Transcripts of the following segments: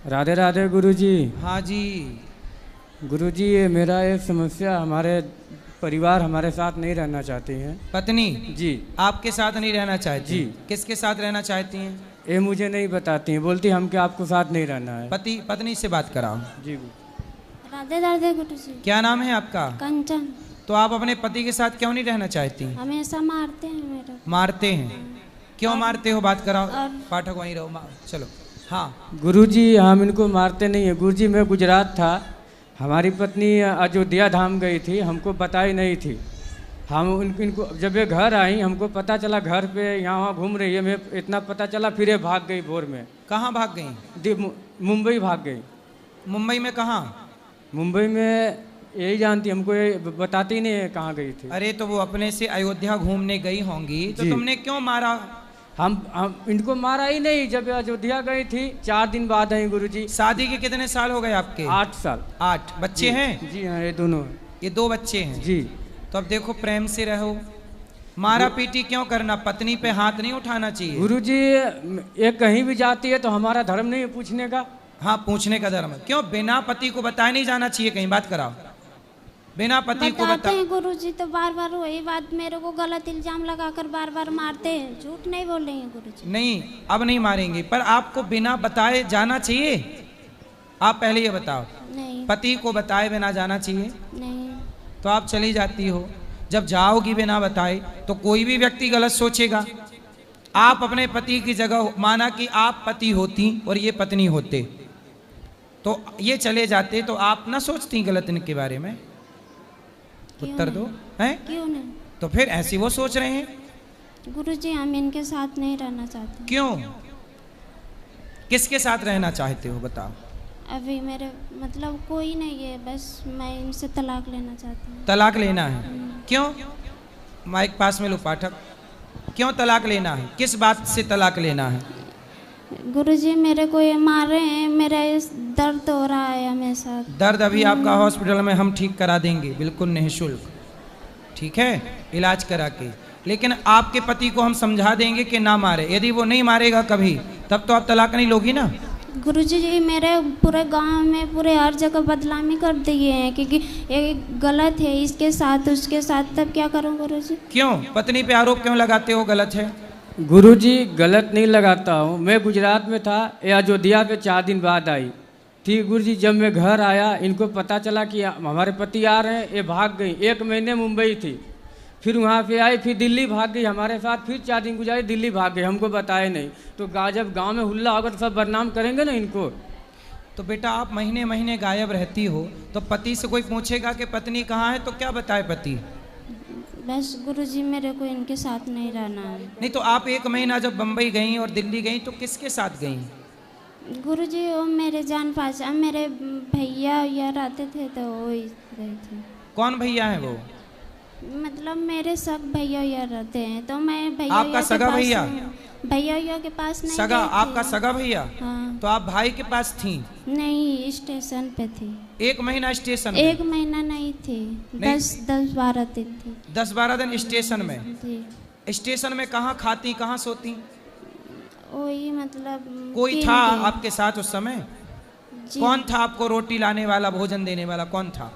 राधे राधे गुरुजी। हाँ जी। गुरुजी, ये मेरा एक समस्या, हमारे परिवार हमारे साथ नहीं रहना चाहती हैं। पत्नी जी। आपके साथ नहीं रहना चाहती? जी। किसके साथ रहना चाहती हैं? ये मुझे नहीं बताती हैं, बोलती हमके आपको साथ नहीं रहना है। पति पत्नी से बात कराओ। जी। राधे राधे गुरुजी। क्या नाम है आपका? कंचन। तो आप अपने पति के साथ क्यों नहीं रहना चाहती? हमेशा मारते हैं मेरे को। मारते हैं? क्यों मारते हो? बात कराओ। और पाठक वहीं रहो, चलो। हाँ गुरुजी, हम इनको मारते नहीं है। गुरुजी, मैं गुजरात था, हमारी पत्नी अयोध्या धाम गई थी, हमको बताई नहीं थी। हम इनको जब ये घर आई, हमको पता चला घर पे यहाँ वहाँ घूम रही है, मैं इतना पता चला, फिर ये भाग गई भोर में। कहाँ भाग गई? मुंबई भाग गई। मुंबई में कहाँ? मुंबई में यही जानती, हमको ये बताती नहीं है कहाँ गई थी। अरे तो वो अपने से अयोध्या घूमने गई होंगी, तो जी। तुमने क्यों मारा? हम इनको मारा ही नहीं। जब अयोध्या गई थी 4 दिन बाद आई गुरुजी। शादी के कितने साल हो गए आपके? 8 साल। 8 बच्चे हैं? जी हाँ, ये दोनों। ये 2 बच्चे हैं? जी। तो अब देखो, प्रेम से रहो, मारा पीटी क्यों करना? पत्नी पे हाथ नहीं उठाना चाहिए। गुरुजी, ये कहीं भी जाती है तो हमारा धर्म नहीं है पूछने का। हाँ, पूछने का धर्म है। क्यों बिना पति को बताए नहीं जाना चाहिए कहीं? बात कराओ। बिना पति को बताते बता। हैं गुरुजी तो बार बार वही बात, मेरे को गलत इल्जाम लगाकर बार बार मारते हैं। झूठ नहीं बोल रहे हैं गुरुजी। नहीं, अब नहीं मारेंगे, पर आपको बिना बताए जाना चाहिए? आप पहले ये बताओ। नहीं। पति को बताए बिना जाना चाहिए? नहीं। तो आप चली जाती हो। जब जाओगी बिना बताए तो कोई भी व्यक्ति गलत सोचेगा। आप अपने पति की जगह, माना कि आप पति होती और ये पत्नी होते, तो ये चले जाते, तो आप ना सोचती गलत इनके बारे में? उत्तर दो। हैं? क्यों नहीं? तो फिर ऐसी वो सोच रहे हैं। गुरुजी, हम इनके साथ नहीं रहना चाहते। क्यों? किसके साथ रहना चाहते हो बताओ? अभी मेरे मतलब कोई नहीं है, बस मैं इनसे तलाक लेना चाहती हूँ। तलाक लेना है? क्यों? माइक पास में लो पाठक। क्यों तलाक लेना है? किस बात से तलाक लेना है? गुरुजी, मेरे को ये मार रहे हैं, मेरा इस दर्द हो रहा है हमेशा। दर्द अभी आपका हॉस्पिटल में हम ठीक करा देंगे, बिल्कुल निःशुल्क, ठीक है, इलाज करा के। लेकिन आपके पति को हम समझा देंगे कि ना मारे। यदि वो नहीं मारेगा कभी, तब तो आप तलाक नहीं लोगी ना? गुरुजी जी, मेरे पूरे गांव में पूरे हर जगह बदनामी कर दिए हैं, क्योंकि ये गलत है, इसके साथ उसके साथ। तब क्या करूं गुरुजी? क्यों पत्नी पे आरोप क्यों लगाते हो? गलत है? गुरुजी, गलत नहीं लगाता हूँ। मैं गुजरात में था, ये अयोध्या पे 4 दिन बाद आई थी। गुरुजी, जब मैं घर आया, इनको पता चला कि हमारे पति आ रहे हैं, ये भाग गई। 1 महीने मुंबई थी, फिर वहाँ पे आई, फिर दिल्ली भाग गई हमारे साथ, फिर 4 दिन गुजारी, दिल्ली भाग गई, हमको बताए नहीं। तो जब गांव में हुल्ला होगा तो सब बदनाम करेंगे ना इनको। तो बेटा, आप महीने महीने गायब रहती हो, तो पति से कोई पूछेगा कि पत्नी कहाँ है, तो क्या बताए पति? बस गुरुजी, मेरे को इनके साथ नहीं रहना है। नहीं तो आप 1 महीना जब बम्बई गई और दिल्ली गई, तो किसके साथ गई? गुरुजी, वो मेरे जान पहचान, मेरे भैया या रहते थे, तो वो ही गए थे। कौन भैया है वो? मतलब मेरे सग भैया या रहते हैं, तो मैं भैया आपका सगा भैया? भैया के पास नहीं सगा? गई थी। आपका सगा भैया? हाँ। तो आप भाई के पास थी? नहीं, स्टेशन पे थी। 1 महीना स्टेशन में? 1 महीना नहीं थी, 10-12 दिन थी। 10-12 दिन स्टेशन में? जी। स्टेशन में कहाँ खाती, कहाँ सोती? वही मतलब कोई तीन था दिन। आपके साथ उस समय? जी। कौन था आपको रोटी लाने वाला, भोजन देने वाला? कौन था?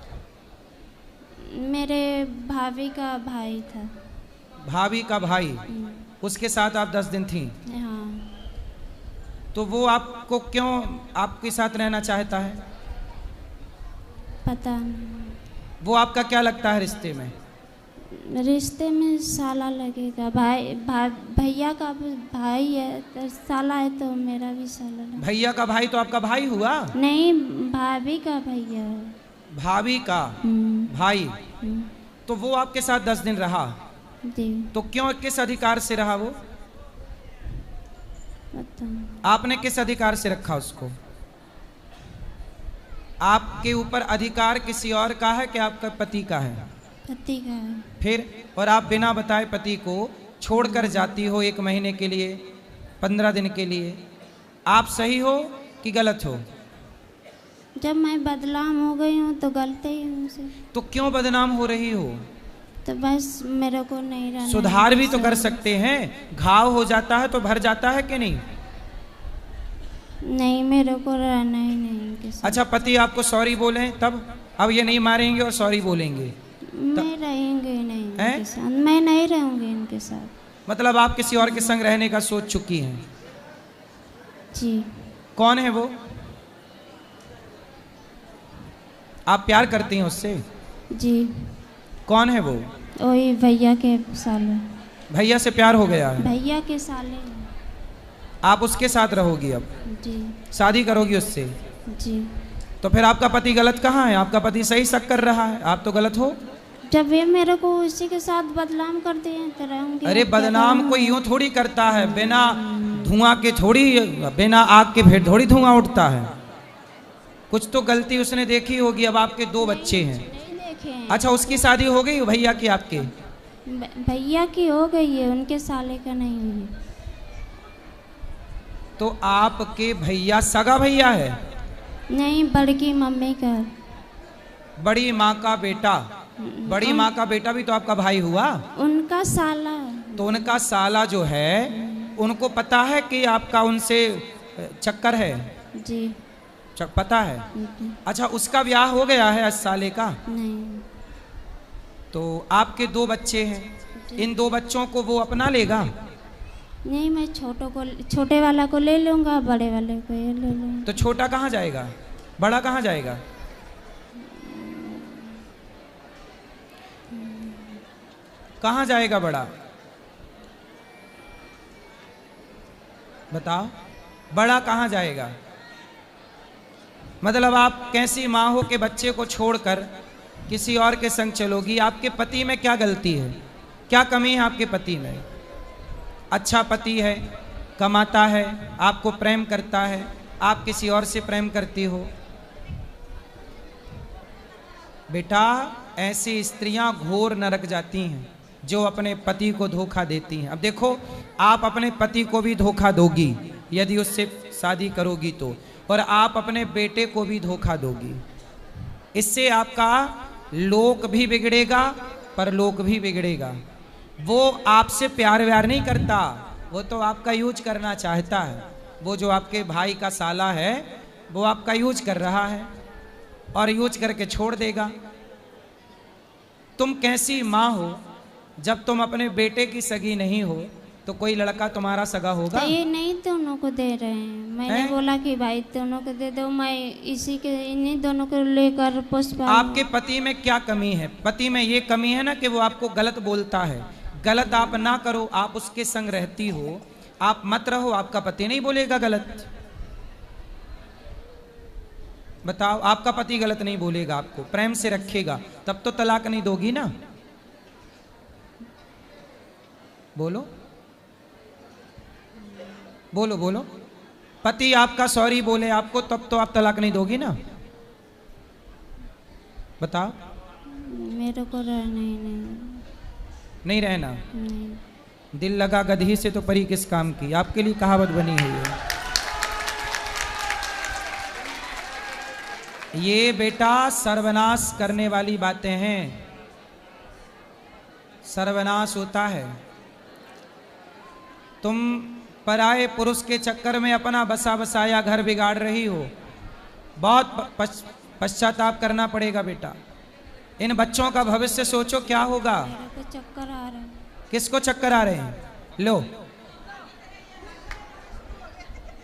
मेरे भाभी का भाई था। भाभी का भाई? उसके साथ आप 10 दिन थी? हाँ। तो वो आपको क्यों आपके साथ रहना चाहता है? पता नहीं। वो आपका क्या लगता है रिश्ते में? रिश्ते में साला लगेगा। भैया का भाई है, तो साला है, तो मेरा भी साला लगेगा। भैया का भाई तो आपका भाई हुआ? नहीं, भाभी का भैया है। भाभी का भाई? तो वो आपके साथ 10 दिन रहा? जी। तो क्यों, किस अधिकार से रहा वो? पता नहीं। आपने किस अधिकार से रखा उसको? आपके ऊपर अधिकार किसी और का है कि आपका पति का है? पति का है। फिर? और आप बिना बताए पति को छोड़कर जाती हो 1 महीने के लिए, 15 दिन के लिए। आप सही हो कि गलत हो? जब मैं बदनाम हो गई हूँ तो गलती ही मुझसे। तो क्यों बदनाम हो रही हो? तो बस मेरे को नहीं रहना। सुधार भी तो कर सकते हैं। घाव हो जाता है तो भर जाता है कि नहीं? नहीं, मेरे को रहना ही नहीं इनके साथ। अच्छा, पति आपको सॉरी बोले तब? अब ये नहीं मारेंगे और सॉरी बोलेंगे? मैं रहेंगे ही नहीं हैं? इनके साथ, मैं नहीं रहूंगी इनके साथ। मतलब आप किसी और के संग रहने का सोच चुकी हैं? जी। कौन है वो? आप प्यार करती हैं उससे? जी। कौन है वो? वही भैया के साले। भैया से प्यार हो गया है? भैया के साले। आप उसके साथ रहोगी अब? जी। शादी करोगी उससे? जी। तो फिर आपका पति गलत कहाँ है? आपका पति सही शक कर रहा है, आप तो गलत हो। जब ये मेरे को उसी के साथ बदनाम कर दिए तो रहूंगी। अरे अब क्या बदनाम करूं? कोई यूं थोड़ी करता है, बिना धुआं के थोड़ी, बिना आग के फिर थोड़ी धुआं उठता है। कुछ तो गलती उसने देखी होगी। अब आपके 2 बच्चे हैं। नहीं देखे हैं। अच्छा, उसकी शादी हो गई भैया की आपके? भैया की हो गई है, उनके साले का नहीं हुई। तो आपके भैया सगा भैया है? नहीं, बड़की मम्मी का। बड़ी माँ का बेटा? बड़ी माँ का बेटा भी तो आपका भाई हुआ। उनका साला। तो उनका साला जो है, उनको पता है कि आपका उनसे चक्कर है? जी। पता है? अच्छा, उसका ब्याह हो गया है 80 साले का? नहीं। तो आपके 2 बच्चे हैं, इन 2 बच्चों को वो अपना लेगा? नहीं, मैं छोटे वाला को ले लूंगा, बड़े वाले को ये ले लूंगा। तो छोटा कहाँ जाएगा? बड़ा कहाँ जाएगा? कहाँ जाएगा बड़ा? बताओ, बड़ा कहाँ जाएगा? मतलब आप कैसी माँ हो कि बच्चे को छोड़कर किसी और के संग चलोगी? आपके पति में क्या गलती है? क्या कमी है आपके पति में? अच्छा पति है, कमाता है, आपको प्रेम करता है, आप किसी और से प्रेम करती हो। बेटा, ऐसी स्त्रियां घोर नरक जाती हैं जो अपने पति को धोखा देती हैं। अब देखो, आप अपने पति को भी धोखा दोगी यदि उससे शादी करोगी तो, और आप अपने बेटे को भी धोखा दोगी। इससे आपका लोक भी बिगड़ेगा, परलोक भी बिगड़ेगा। वो आपसे प्यार व्यार नहीं करता, वो तो आपका यूज करना चाहता है। वो जो आपके भाई का साला है, वो आपका यूज कर रहा है और यूज करके छोड़ देगा। तुम कैसी माँ हो? जब तुम अपने बेटे की सगी नहीं हो तो कोई लड़का तुम्हारा सगा होगा? तो ये नहीं दोनों को दे रहे हैं। मैंने बोला कि भाई दोनों को दे दो, मैं इसी के इन्हीं दोनों को लेकर पुष्पा। आपके पति में क्या कमी है? पति में ये कमी है ना कि वो आपको गलत बोलता है। गलत आप ना करो, आप उसके संग रहती हो, आप मत रहो, आपका पति नहीं बोलेगा गलत। बताओ, आपका पति गलत नहीं बोलेगा, आपको प्रेम से रखेगा, तब तो तलाक नहीं दोगी ना? बोलो बोलो बोलो। पति आपका सॉरी बोले आपको, तब तो आप तलाक नहीं दोगी ना? बताओ। मेरे को रहना ही नहीं रहना? नहीं। दिल लगा गधी से तो परी किस काम की, आपके लिए कहावत बनी है ये बेटा सर्वनाश करने वाली बातें हैं। सर्वनाश होता है। तुम पराये पुरुष के चक्कर में अपना बसा बसाया घर बिगाड़ रही हो। बहुत पश्चाताप करना पड़ेगा बेटा। इन बच्चों का भविष्य सोचो क्या होगा। मेरे को चक्कर आ रहा है। किसको चक्कर आ रहे हैं? लो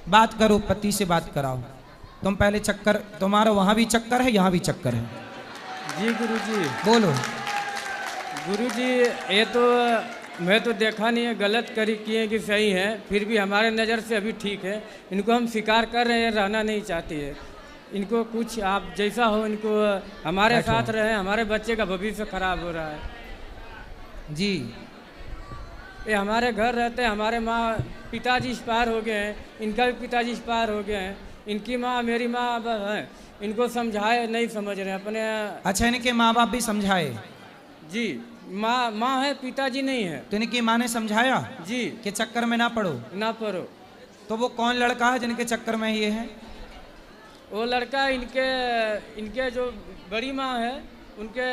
बात करो, पति से बात कराओ। तुम पहले चक्कर, तुम्हारा वहां भी चक्कर है, यहाँ भी चक्कर है। जी गुरुजी। बोलो। गुरुजी, ये तो मैं तो देखा नहीं है, गलत करी किए कि सही है, फिर भी हमारे नज़र से अभी ठीक है। इनको हम स्वीकार कर रहे हैं, रहना नहीं चाहती है। इनको कुछ आप जैसा हो, इनको हमारे साथ रहे, हमारे बच्चे का भविष्य खराब हो रहा है जी। ये हमारे घर रहते हैं, हमारे माँ पिताजी एक्सपायर हो गए हैं, इनका भी पिताजी एक्सपायर हो गए हैं, इनकी माँ मेरी माँ अब है, इनको समझाए नहीं समझ रहे अपने। अच्छा, इनके माँ बाप भी समझाए? जी, माँ है, पिताजी नहीं है। तो इनकी माँ ने समझाया जी कि चक्कर में ना पड़ो? ना पड़ो। तो वो कौन लड़का है जिनके चक्कर में ये है? वो लड़का इनके जो बड़ी माँ है, उनके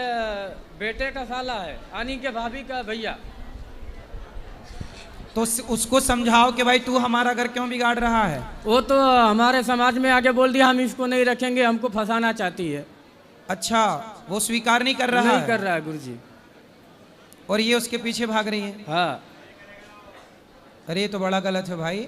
बेटे का साला है, आनी के भाभी का भैया। तो उसको समझाओ कि भाई तू हमारा घर क्यों बिगाड़ रहा है। वो तो हमारे समाज में आके बोल दिया हम इसको नहीं रखेंगे, हमको फंसाना चाहती है। अच्छा, वो स्वीकार नहीं कर रहा नहीं है? कर रहा है गुरुजी। और ये उसके पीछे भाग रही है। हाँ, अरे ये तो बड़ा गलत है भाई।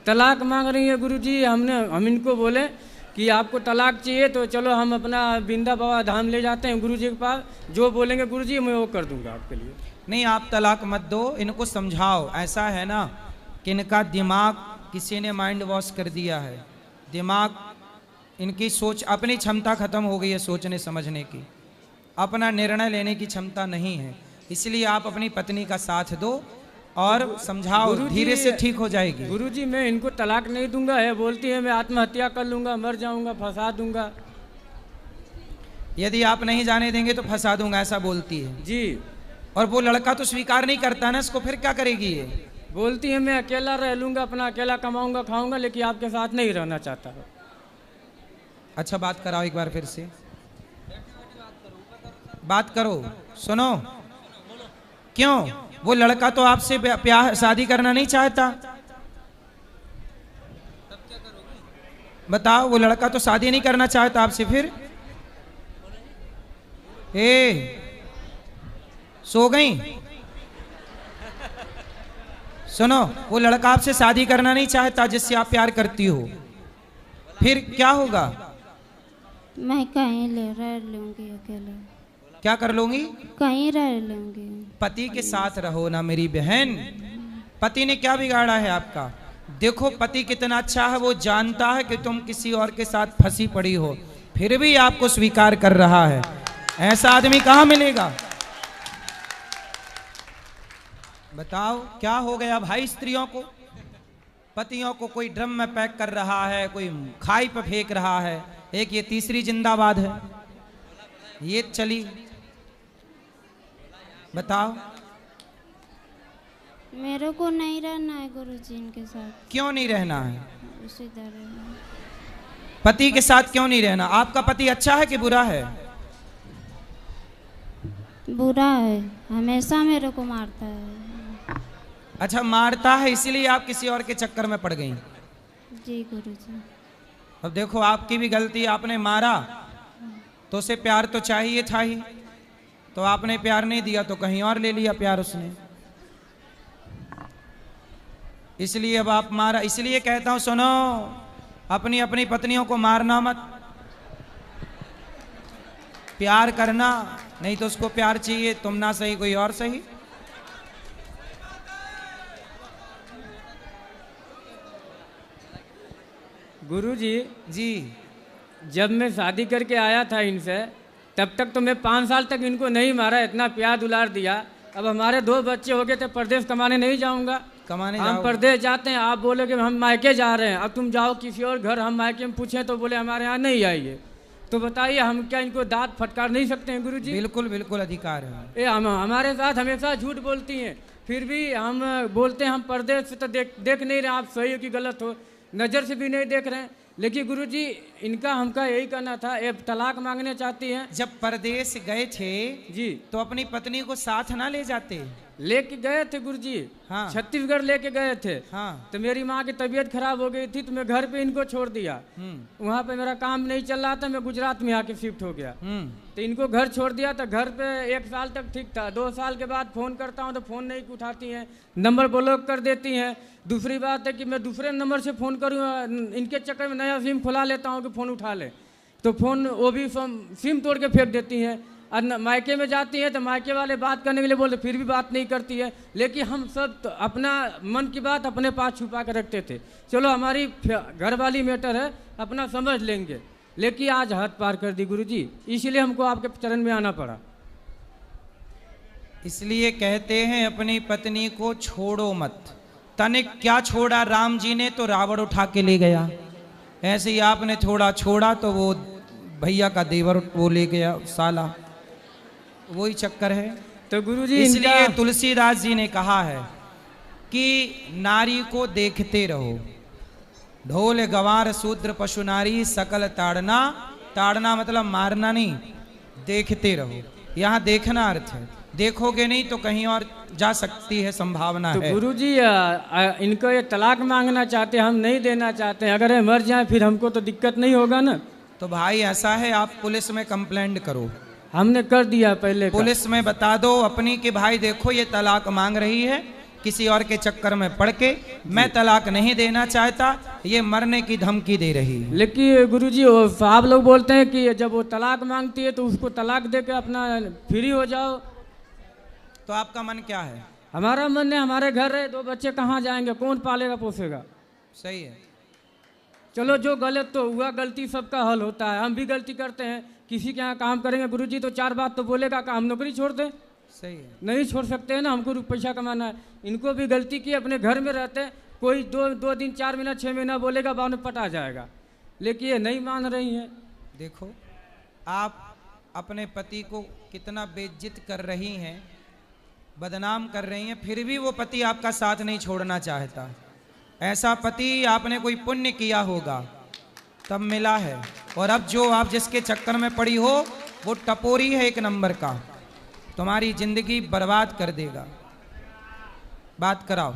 तलाक मांग रही है गुरुजी। हम इनको बोले कि आपको तलाक चाहिए तो चलो हम अपना बिंदा बाबा धाम ले जाते हैं गुरुजी के पास, जो बोलेंगे गुरुजी मैं वो कर दूंगा आपके लिए। नहीं, आप तलाक मत दो, इनको समझाओ। ऐसा है ना कि इनका दिमाग किसी ने माइंड वॉश कर दिया है। दिमाग, इनकी सोच, अपनी क्षमता खत्म हो गई है सोचने समझने की, अपना निर्णय लेने की क्षमता नहीं है। इसलिए आप अपनी पत्नी का साथ दो और समझाओ, धीरे से ठीक हो जाएगी। गुरुजी मैं इनको तलाक नहीं दूंगा है, बोलती है मैं आत्महत्या कर लूंगा, मर जाऊंगा, फंसा दूंगा। यदि आप नहीं जाने देंगे तो फंसा दूंगा, ऐसा बोलती है जी। और वो लड़का तो स्वीकार नहीं करता ना इसको, फिर क्या करेगी ये? बोलती है मैं अकेला रह लूंगा, अपना अकेला कमाऊंगा खाऊंगा, लेकिन आपके साथ नहीं रहना चाहता है। अच्छा, बात कराओ एक बार फिर से, बात करो, सुनो। क्यों? वो लड़का तो आपसे प्यार शादी करना नहीं चाहता। बताओ, वो लड़का तो शादी नहीं करना चाहता आपसे, फिर सो गई? सुनो, वो लड़का आपसे शादी करना नहीं चाहता जिससे आप प्यार करती हो, फिर क्या होगा? मैं कहीं रह लूंगी अकेले। क्या कर लूंगी? कहीं रह लूंगी। पति के साथ रहो ना मेरी बहन। पति ने क्या बिगाड़ा है आपका? देखो पति कितना अच्छा है, वो जानता है कि तुम किसी और के साथ फंसी पड़ी हो, फिर भी आपको स्वीकार कर रहा है। ऐसा आदमी कहाँ मिलेगा? बताओ क्या हो गया भाई स्त्रियों को? पतियों को कोई ड्रम में पैक कर रहा है, कोई खाई पे फेंक रहा है, एक ये तीसरी जिंदाबाद है, ये चली। बताओ। मेरे को नहीं रहना है गुरुजी इनके साथ। क्यों नहीं रहना है? उसी तरह पति के साथ क्यों नहीं रहना? आपका पति अच्छा है कि बुरा है? बुरा है, हमेशा मेरे को मारता है। अच्छा, मारता है, इसीलिए आप किसी और के चक्कर में पड़ गई। जी गुरुजी। अब देखो आपकी भी गलती, आपने मारा तो उसे प्यार तो चाहिए था ही, तो आपने प्यार नहीं दिया तो कहीं और ले लिया प्यार उसने, इसलिए अब आप मारा। इसलिए कहता हूं सुनो, अपनी अपनी पत्नियों को मारना मत, प्यार करना। नहीं तो उसको प्यार चाहिए, तुम ना सही कोई और सही। गुरुजी जी, जब मैं शादी करके आया था इनसे, तब तक तो मैं 5 साल तक इनको नहीं मारा, इतना प्यार दुलार दिया। अब हमारे 2 बच्चे हो गए थे, परदेश कमाने नहीं जाऊंगा। कमाने हम जाओ। परदेश जाते हैं, आप बोले कि हम मायके जा रहे हैं, अब तुम जाओ किसी और घर। हम मायके में पूछें तो बोले हमारे यहाँ नहीं आइए। तो बताइए हम क्या इनको दांत फटकार नहीं सकते हैं गुरुजी? बिल्कुल बिल्कुल अधिकार है। ये हमारे साथ हमेशा झूठ बोलती हैं, फिर भी हम बोलते हैं हम परदेश से तो देख नहीं रहे, आप सही हो कि गलत हो, नज़र से भी नहीं देख रहे हैं। लेकिन गुरुजी इनका हमका यही करना था, ये तलाक मांगने चाहती हैं। जब परदेश गए थे जी, तो अपनी पत्नी को साथ ना ले जाते? लेके गए थे गुरुजी। हाँ। छत्तीसगढ़ लेके गए थे। हाँ। तो मेरी माँ की तबीयत खराब हो गई थी, तो मैं घर पे इनको छोड़ दिया। वहाँ पे मेरा काम नहीं चल रहा था, मैं गुजरात में आके शिफ्ट हो गया। तो इनको घर छोड़ दिया, तो घर पे 1 साल तक ठीक था। 2 साल के बाद फ़ोन करता हूँ तो फ़ोन नहीं उठाती हैं, नंबर ब्लॉक कर देती हैं। दूसरी बात है कि मैं दूसरे नंबर से फ़ोन करूँ, इनके चक्कर में नया सिम खुला लेता हूँ कि फ़ोन उठा ले, तो फ़ोन वो भी सिम तोड़ के फेंक देती हैं। और मायके में जाती हैं तो मायके वाले बात करने के लिए बोलते, फिर भी बात नहीं करती है। लेकिन हम सब तो अपना मन की बात अपने पास छुपा के रखते थे, चलो हमारी घर वाली मैटर है, अपना समझ लेंगे। लेकिन आज हद पार कर दी गुरुजी, इसीलिए हमको आपके चरण में आना पड़ा। इसलिए कहते हैं अपनी पत्नी को छोड़ो मत। तनिक क्या छोड़ा राम जी ने, तो रावण उठा के ले गया। ऐसे ही आपने थोड़ा छोड़ा तो वो भैया का देवर वो ले गया साला, वही चक्कर है। तो गुरुजी इसलिए तुलसीदास जी ने कहा है कि नारी को देखते रहो, ढोल गवार शूद्र पशु नारी सकल ताड़ना। ताड़ना मतलब मारना नहीं, देखते रहो। यहाँ देखना अर्थ है। देखोगे नहीं तो कहीं और जा सकती है, संभावना तो है। गुरुजी इनको ये तलाक मांगना चाहते हैं, हम नहीं देना चाहते हैं। अगर ये मर जाए फिर हमको तो दिक्कत नहीं होगा ना। तो भाई ऐसा है, आप पुलिस में कंप्लेंट करो। हमने कर दिया पहले का। पुलिस में बता दो अपनी कि भाई देखो ये तलाक मांग रही है किसी और के चक्कर में पड़ के, मैं तलाक नहीं देना चाहता, ये मरने की धमकी दे रही है। लेकिन गुरुजी आप लोग बोलते हैं कि जब वो तलाक मांगती है तो उसको तलाक दे के अपना फ्री हो जाओ। तो आपका मन क्या है? हमारा मन है, हमारे घर है, 2 बच्चे कहाँ जाएंगे, कौन पालेगा पोसेगा। सही है। चलो जो गलत तो हुआ, गलती सबका हल होता है, हम भी गलती करते हैं। किसी के यहाँ काम करेंगे गुरुजी तो 4 बात तो बोलेगा कि हम नौकरी छोड़ दें। सही है। नहीं छोड़ सकते हैं ना, हमको पैसा कमाना है। इनको भी गलती की, अपने घर में रहते हैं, कोई 2 दिन 4 महीना 6 महीना बोलेगा, बाद में पटा जाएगा। लेकिन ये नहीं मान रही हैं। देखो आप अपने पति को कितना बेइज्जत कर रही हैं, बदनाम कर रही हैं, फिर भी वो पति आपका साथ नहीं छोड़ना चाहता। ऐसा पति आपने कोई पुण्य किया होगा तब मिला है, और अब जो आप जिसके चक्कर में पड़ी हो वो टपोरी है, 1 नंबर का, तुम्हारी जिंदगी बर्बाद कर देगा। बात कराओ।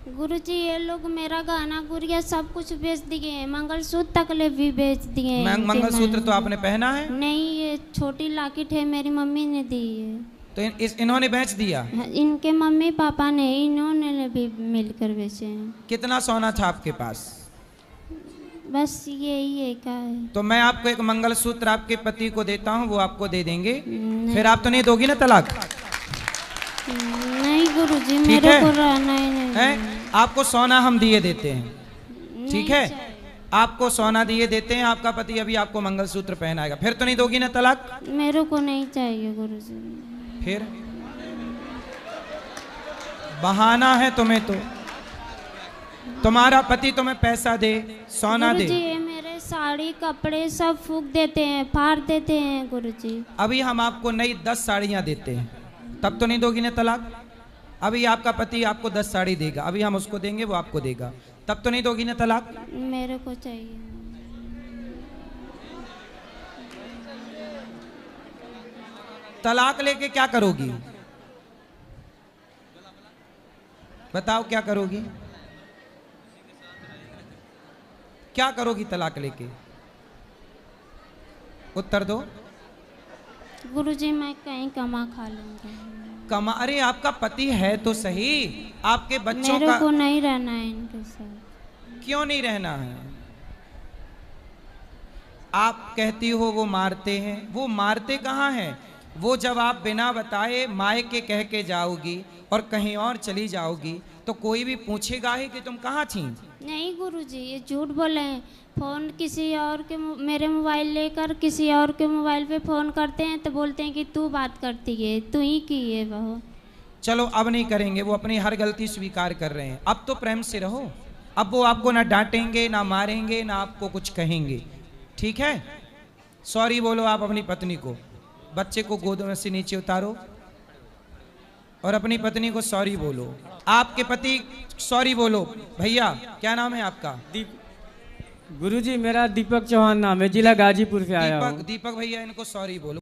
गुरुजी ये लोग मेरा गहना गुड़िया सब कुछ बेच दिए हैं, मंगलसूत्र तक ले भी बेच दिए हैं। मंगलसूत्र तो आपने पहना है? नहीं, ये छोटी लॉकेट है, मेरी मम्मी ने दी है। तो इन्होंने बेच दिया? इनके मम्मी पापा ने, इन्होंने भी मिलकर बेचे हैं। कितना सोना था आपके पास? बस यही है का है। तो मैं आपको एक मंगलसूत्र आपके पति को देता हूँ, वो आपको दे देंगे। फिर आप तो नहीं दोगी ना तलाक? नहीं गुरुजी, मेरे को रहना ही नहीं है। आपको सोना हम दिए देते हैं, ठीक है? आपको सोना दिए देते हैं, आपका पति अभी आपको मंगलसूत्र पहनाएगा। फिर तो नहीं दोगी ना तलाक? मेरे को नहीं चाहिए गुरुजी। फिर बहाना है तुम्हें, तो तुम्हारा पति तुम्हें पैसा दे, सोना दे। गुरुजी ये मेरे साड़ी कपड़े सब फूक देते हैं, फाड़ देते हैं गुरुजी। अभी हम आपको नई 10 साड़ियां देते हैं, तब तो नहीं दोगी ना तलाक? अभी आपका पति आपको 10 साड़ी देगा, अभी हम उसको देंगे, वो आपको देगा, तब तो नहीं दोगी ना तलाक? मेरे को चाहिए। तलाक लेके क्या करोगी? बताओ क्या करोगी? क्या करोगी तलाक लेके? उत्तर दो। गुरुजी मैं कहीं कमा खा लूंगा। कमा? अरे आपका पति है तो सही, आपके बच्चों मेरे का को नहीं रहना है इनके साथ। क्यों नहीं रहना है? आप कहती हो वो मारते हैं, वो मारते कहाँ हैं? वो जब आप बिना बताए मायके कह के जाओगी और कहीं और चली जाओगी तो कोई भी पूछेगा ही कि तुम कहाँ थी। नहीं गुरुजी ये झूठ बोले हैं। फ़ोन किसी और के मेरे मोबाइल लेकर किसी और के मोबाइल पे फ़ोन करते हैं तो बोलते हैं कि तू बात करती है, तू ही की है बहू। चलो अब नहीं करेंगे, वो अपनी हर गलती स्वीकार कर रहे हैं। अब तो प्रेम से रहो, अब वो आपको ना डांटेंगे ना मारेंगे ना आपको कुछ कहेंगे, ठीक है? सॉरी बोलो आप अपनी पत्नी को, बच्चे को गोद में से नीचे उतारो और अपनी पत्नी को सॉरी बोलो। आपके पति सॉरी बोलो। भैया क्या नाम है आपका? गुरुजी मेरा दीपक चौहान नाम है, जिला गाजीपुर से आया हूँ। दीपक भैया इनको सॉरी बोलो।